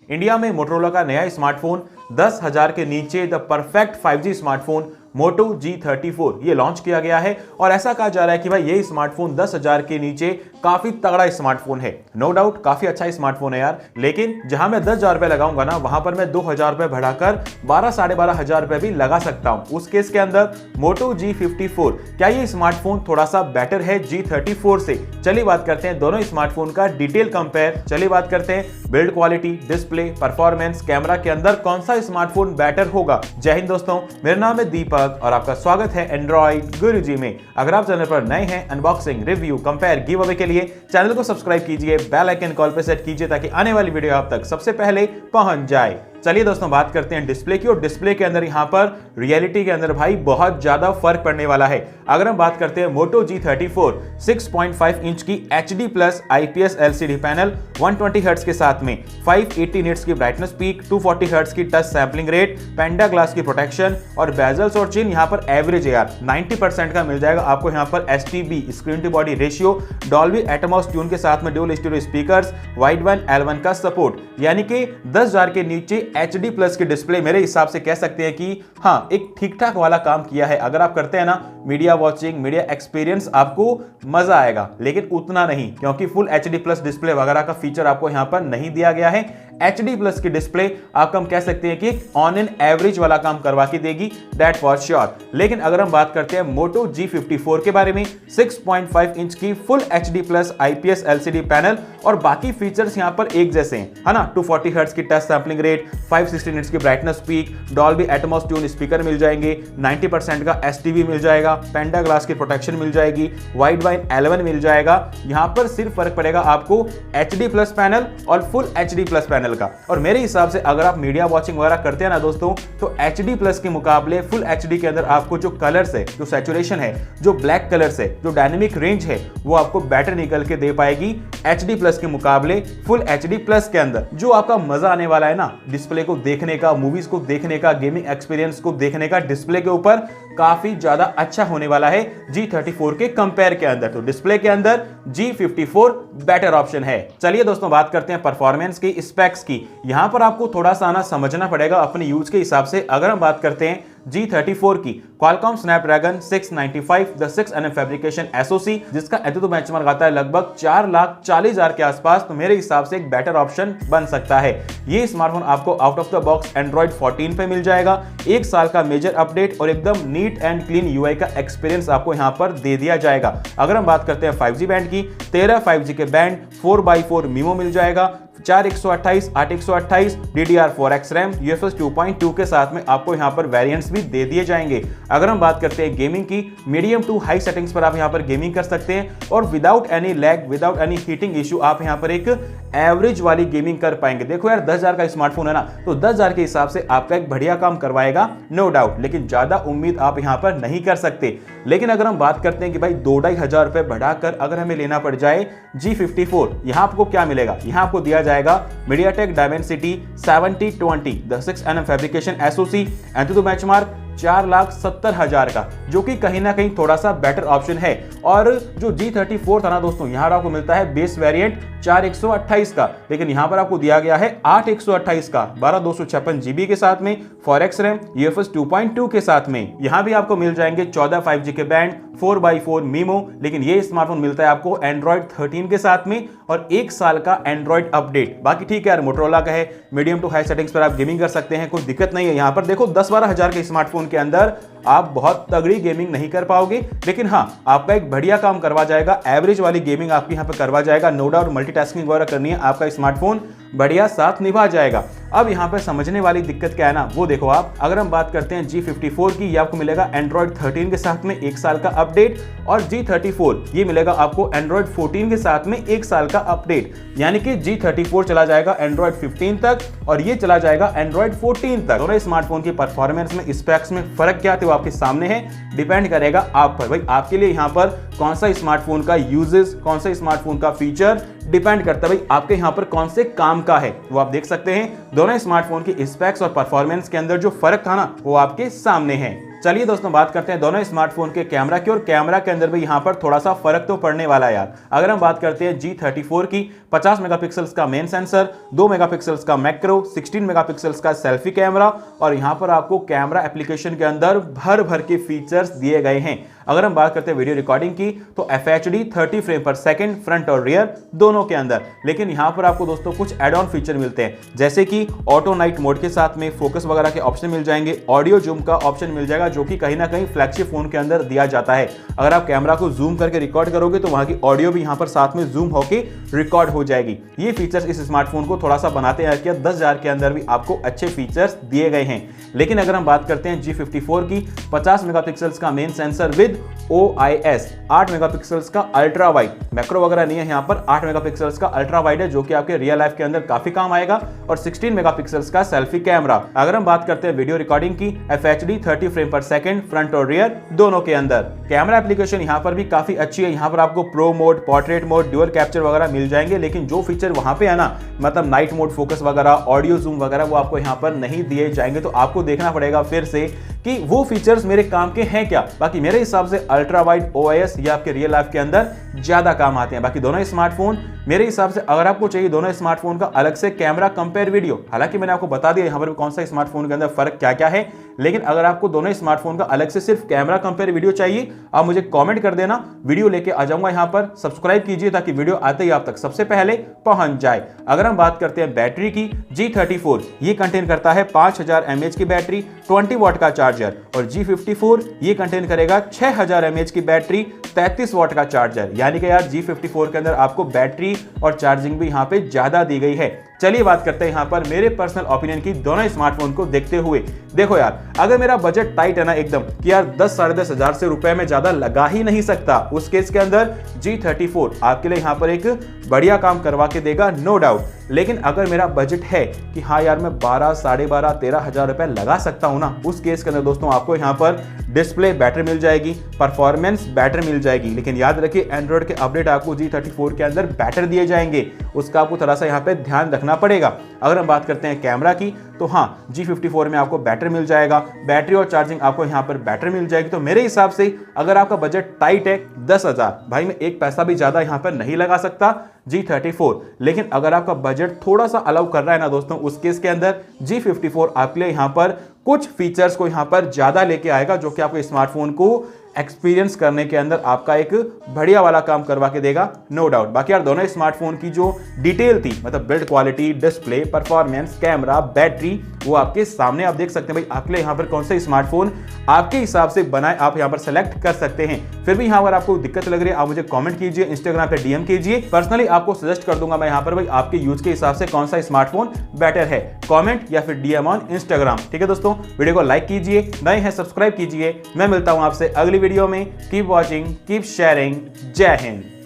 India में Motorola का नया स्मार्टफोन 10,000 के नीचे the perfect 5G smartphone Moto G34 ये लॉन्च किया गया है और ऐसा कहा जा रहा है कि भाई ये स्मार्टफोन 10,000 के नीचे काफी तगड़ा स्मार्टफोन है। नो डाउट काफी अच्छा स्मार्टफोन है यार, लेकिन जहां मैं 10,000 रुपए लगाऊंगा ना वहां पर मैं 2,000 रुपए बढ़ाकर 12,500 रुपए भी लगा सकता हूं। उस केस के अंदर Moto G54 क्या ये स्मार्टफोन थोड़ा सा बेटर है G34 से? चलिए बात करते हैं दोनों स्मार्टफोन का डिटेल कंपेयर। चलिए बात करते हैं build quality, display, performance, camera के अंदर कौन सा स्मार्टफोन बेटर होगा। जय हिंद दोस्तों, मेरा नाम है दीपक और आपका स्वागत है एंड्रॉइड गुरुजी में। अगर आप चैनल पर नए हैं, unboxing, review, compare, give away के लिए चैनल को सब्सक्राइब कीजिए, बेल आइकन कॉल पे सेट कीजिए ताकि आने वाली वीडियो आप तक सबसे पहले पहुंच जाए। चलिए दोस्तों बात करते हैं डिस्प्ले की, और डिस्प्ले के अंदर यहाँ पर रियलिटी के अंदर भाई बहुत ज्यादा फर्क पड़ने वाला है। अगर हम बात करते हैं Moto G34 6.5 इंच की HD plus IPS LCD panel 120 hertz के साथ में 580 निट्स की ब्राइटनेस पीक, 240 हर्ट्ज की टच सैंपलिंग रेट, पेंडा ग्लास की प्रोटेक्शन और बेजल्स और चिन यहाँ पर एवरेज है यार 90% का मिल जाएगा आपको। यहाँ पर STB screen to body ratio, Dolby Atmos tune के साथ में dual stereo speakers, wide band L1 का सपोर्ट, यानी कि 10,000 के नीचे HD प्लस की डिस्प्ले मेरे हिसाब से कह सकते हैं कि हाँ एक ठीक ठाक वाला काम किया है। अगर आप करते हैं ना मीडिया वॉचिंग, मीडिया एक्सपीरियंस, आपको मजा आएगा, लेकिन उतना नहीं क्योंकि फुल HD प्लस डिस्प्ले वगैरह का फीचर आपको यहाँ पर नहीं दिया गया है। HD प्लस की डिस्प्ले आप हम कह सकते हैं कि ऑन एन एवरेज वाला काम करवा के देगी, दैट फॉर श्योर। लेकिन अगर हम बात करते हैं Moto G54 के बारे में, 6.5 इंच की full HD plus IPS LCD panel और बाकी फीचर्स यहाँ पर एक जैसे हैं, है ना। 240 हर्ट्ज की टच सैंपलिंग रेट, 560 निट्स की brightness peak, Dolby Atmos tune speaker मिल जाएंगे, 90% का STB मिल जाएगा, पेंडा ग्लास की प्रोटेक्शन मिल जाएगी, वाइड बैंड L1 मिल जाएगा। यहाँ पर सिर्फ फर्क पड़ेगा आपको HD प्लस पैनल और फुल HD प्लस पैनल का। और मेरे हिसाब से अगर आप मीडिया वॉचिंग वगैरह करते हैं ना दोस्तों, तो HD प्लस के मुकाबले फुल HD के अंदर आपको जो कलर्स है, जो सैचुरेशन है, जो ब्लैक कलर्स है, जो डायनेमिक रेंज है, वो आपको बेटर निकल के दे पाएगी HD प्लस के मुकाबले फुल HD प्लस के अंदर। जो आपका मजा आने वाला है ना डिस्प्ले को देखने का, मूवीज को देखने का, गेमिंग एक्सपीरियंस को देखने का, डिस्प्ले के ऊपर काफी ज्यादा अच्छा होने वाला है G34 के कंपेयर के अंदर। तो डिस्प्ले के अंदर G54 बेटर ऑप्शन है। चलिए दोस्तों बात करते हैं परफॉर्मेंस की, स्पेक्स की। यहां पर आपको थोड़ा सा ना समझना पड़ेगा अपने यूज के हिसाब से। अगर हम बात करते हैं G34 की, Qualcomm Snapdragon 695 the 6nm fabrication SoC, जिसका एंतुतु बेंचमार्क आता है लगभग 4,40,000 के आसपास, तो मेरे हिसाब से एक बेटर ऑप्शन बन सकता है। ये स्मार्टफोन आपको out of the box Android 14 पे मिल जाएगा। 1 साल का मेजर अपडेट और एकदम नीट एंड क्लीन UI का एक्सपीरियंस आपको यहाँ पर दे दिया जाएगा। अगर हम बात करते हैं 5G बैंड की, 13 5G के बैंड, 4x4 MIMO मिल जाएगा, 4/128, 8/128, DDR4X रैम, UFS 2.2 के साथ में आपको यहाँ पर वेरिएंट्स भी दे दिए जाएंगे। अगर हम बात करते हैं गेमिंग की, मीडियम टू हाई सेटिंग्स पर आप यहाँ पर गेमिंग कर सकते हैं और without any lag, without any heating issue आप यहाँ पर एक एवरेज वाली गेमिंग कर पाएंगे। देखो यार 10,000 का स्मार्टफोन है ना, तो 10,000 के हिसाब से आपका एक बढ़िया काम करवाएगा, नो डाउट, लेकिन ज्यादा उम्मीद आप यहाँ पर नहीं कर सकते। लेकिन अगर हम बात करते हैं कि भाई 2,500 रुपए बढ़ाकर अगर हमें लेना पड़ जाए G54, यहाँ आपको क्या मिलेगा? यहाँ आपको दिया जाएगा MediaTek Dimensity 7020 the 6nm fabrication SoC, एंतुतु benchmark 4,70,000 का, जो कि कहीं ना कहीं थोड़ा सा बेटर ऑप्शन है। और जो G34 था ना दोस्तों, यहाँ आपको मिलता है बेस वेरिएंट 4/128 का, लेकिन यहाँ पर आपको दिया गया है 8/128 का 12/256 GB के साथ में, 4X रैम, UFS 2.2 के साथ में। यहाँ भी आपको मिल जाएंगे 14 5G के बैंड, 4x4 MIMO, लेकिन ये स्मार्टफोन मिलता है आपको Android 13 के साथ में और 1 साल का Android अपडेट। बाकी ठीक है यार, मोटोरोला का है, मीडियम टू हाई सेटिंग्स पर आप गेमिंग कर सकते हैं, कोई दिक्कत नहीं है। यहाँ पर देखो 10-12 हजार के स्मार्टफोन के अंदर आप बहुत तगड़ी गेमिंग नहीं कर पाओगे, लेकिन हाँ आपका एक बढ़िया काम करवा जाएगा, एवरेज वाली गेमिंग आपकी यहाँ पर करवा जाएगा। नो डाउट मल्टीटास्किंग वगैरह करनी है, आपका स्मार्टफोन बढ़िया साथ निभा जाएगा। अब यहाँ पर समझने वाली दिक्कत क्या है ना, वो देखो आप। अगर हम बात करते हैं G54 की, ये आपको मिलेगा Android 13 के साथ में 1 साल का अपडेट, और G34 ये मिलेगा आपको Android 14 के साथ में 1 साल का अपडेट, यानी कि G34 चला जाएगा Android 15 तक और ये चला जाएगा Android 14 तक। दोनों स्मार्टफोन की परफॉर्मेंस में, स्पेक्स में फर्क क्या थे वो आपके सामने है, डिपेंड करेगा आप पर। भाई आपके लिए यहाँ पर कौन सा स्मार्टफोन का यूजेस, कौन सा स्मार्टफोन का फीचर डिपेंड करता है, भाई आपके यहाँ पर कौन से काम का है वो आप देख सकते हैं। दोनों स्मार्टफोन की स्पेक्स और परफॉर्मेंस के अंदर जो फर्क था ना, वो आपके सामने है। चलिए दोस्तों बात करते हैं दोनों स्मार्टफोन के कैमरा की, और कैमरा के अंदर भी यहां पर थोड़ा सा फर्क तो पड़ने वाला है यार। अगर हम बात करते हैं G34 की, 50 मेगापिक्सल्स का मेन सेंसर, 2 मेगापिक्सल्स का मैक्रो, 16 मेगापिक्सल्स का सेल्फी कैमरा, और यहां पर आपको कैमरा एप्लीकेशन के अंदर भर भर के फीचर्स दिए गए हैं। अगर हम बात करते हैं वीडियो रिकॉर्डिंग की तो FHD 30 फ्रेम पर सेकंड फ्रंट और रियर दोनों के अंदर, लेकिन यहां पर आपको दोस्तों कुछ एड ऑन फीचर मिलते हैं, जैसे कि ऑटो नाइट मोड के साथ में फोकस वगैरह के ऑप्शन मिल जाएंगे, ऑडियो जूम का ऑप्शन मिल जाएगा जो कि कहीं ना कहीं फ्लैगशिप फोन के अंदर दिया जाता है। अगर आप कैमरा को जूम करके रिकॉर्ड करोगे तो वहां की ऑडियो भी यहां पर साथ में जूम होकर रिकॉर्ड हो जाएगी। ये फीचर्स इस स्मार्टफोन को थोड़ा सा बनाते हैं कि 10,000 के अंदर भी आपको अच्छे फीचर्स दिए गए हैं। लेकिन अगर हम बात करते हैं G54 की, 50 मेगापिक्सल्स का main sensor with OIS, 8 megapixels का अल्ट्रा वाइड, मैक्रो वगैरह नहीं है यहां पर, 8 मेगापिक्सल्स का अल्ट्रा वाइड है जो कि आपके रियल लाइफ के अंदर काफी काम आएगा, और 16 मेगापिक्सल्स का सेल्फी कैमरा। अगर हम बात करते हैं वीडियो रिकॉर्डिंग की, FHD 30 फ्रेम पर सेकंड फ्रंट और रियर दोनों के अंदर। कैमरा एप्लीकेशन यहां पर भी काफी अच्छी है, यहां पर आपको pro mode, portrait mode, dual capture वगैरह मिल जाएंगे, लेकिन जो फीचर वहां पे है ना, मतलब नाइट मोड, फोकस वगैरह, ऑडियो जूम वगैरह, वो आपको यहां पर नहीं दिए जाएंगे। तो आपको देखना पड़ेगा फिर से कि वो फीचर्स मेरे काम के हैं क्या। बाकी मेरे हिसाब से अल्ट्रा वाइड, OIS ये आपके रियल लाइफ के अंदर ज्यादा काम आते हैं। बाकी दोनों स्मार्टफोन मेरे हिसाब से, अगर आपको चाहिए दोनों स्मार्टफोन का अलग से कैमरा कंपेयर वीडियो, हालांकि मैंने आपको बता दिया यहां पर कौन सा स्मार्टफोन के अंदर फर्क क्या क्या है, लेकिन अगर आपको दोनों स्मार्टफोन का अलग से सिर्फ कैमरा कंपेयर वीडियो चाहिए, आप मुझे कमेंट कर देना, वीडियो लेके आ जाऊंगा यहां पर। सब्सक्राइब कीजिए ताकि वीडियो आते ही आप तक सबसे पहले पहुंच जाए। अगर हम बात करते हैं बैटरी की, G34 ये कंटेन करता है 5000 mAh की बैटरी, 20 वाट का चार्जर, और G54 ये कंटेन करेगा 6000 mAh की बैटरी, 33 वाट का चार्जर। यानी कि यार G54 के अंदर आपको बैटरी और चार्जिंग भी यहाँ पे ज्यादा दी गई है। चलिए बात करते हैं यहाँ पर मेरे पर्सनल ओपिनियन की दोनों स्मार्टफोन को देखते हुए। देखो यार, अगर मेरा बजट टाइट है ना एकदम कि यार 10-10.5 हजार से रुपए में ज्यादा लगा ही नहीं सकता, उस केस के अंदर G34 आपके लिए यहाँ पर एक बढ़िया काम करवा के देगा, नो डाउट। लेकिन अगर मेरा बजट है कि हाँ यार मैं 12, 12.5, 13 हजार रुपए लगा सकता हूं ना, उस केस के अंदर दोस्तों आपको यहाँ पर डिस्प्ले बेटर मिल जाएगी, परफॉर्मेंस बेटर मिल जाएगी। लेकिन याद रखिए एंड्रॉइड के अपडेट आपको G34 के अंदर बेटर दिए जाएंगे, उसका आपको थोड़ा सा यहाँ पे ध्यान रखना पड़ेगा। अगर हम बात करते हैं कैमरा की तो हाँ, G54 में आपको बैटर मिल जाएगा, बैटरी और चार्जिंग आपको यहाँ पर बैटर मिल जाएगी। तो मेरे हिसाब से अगर आपका बजट टाइट है 10,000, भाई मैं एक पैसा भी ज्यादा यहाँ पर नहीं लगा सकता G34। लेकिन अगर आपका बजट थोड़ा सा अलाउ कर रहा है ना दोस्तों, उस केस के अंदर G54 आपके लिए यहाँ पर कुछ फीचर्स को यहाँ पर ज्यादा लेके आएगा, जो कि आपको स्मार्टफोन को एक्सपीरियंस करने के अंदर आपका एक बढ़िया वाला काम करवा के देगा, नो डाउट। बाकी यार दोनों स्मार्टफोन की जो डिटेल थी, मतलब build quality, display, performance, camera, battery, वो आपके सामने आप देख सकते हैं। भाई आपके लिए यहाँ पर कौन सा स्मार्टफोन आपके हिसाब से बनाए आप यहाँ पर सेलेक्ट कर सकते हैं। फिर भी यहाँ पर आपको दिक्कत लग रही है, आप मुझे कमेंट कीजिए, इंस्टाग्राम पे DM कीजिए, पर्सनली आपको सजेस्ट कर दूंगा मैं यहाँ पर भाई आपके यूज के हिसाब से कौन सा स्मार्टफोन बेटर है, कमेंट या फिर DM ऑन इंस्टाग्राम। ठीक है दोस्तों, वीडियो को लाइक कीजिए, नए हैं सब्सक्राइब कीजिए। मैं मिलता हूं आपसे अगली वीडियो में। Keep watching, keep sharing. जय हिंद।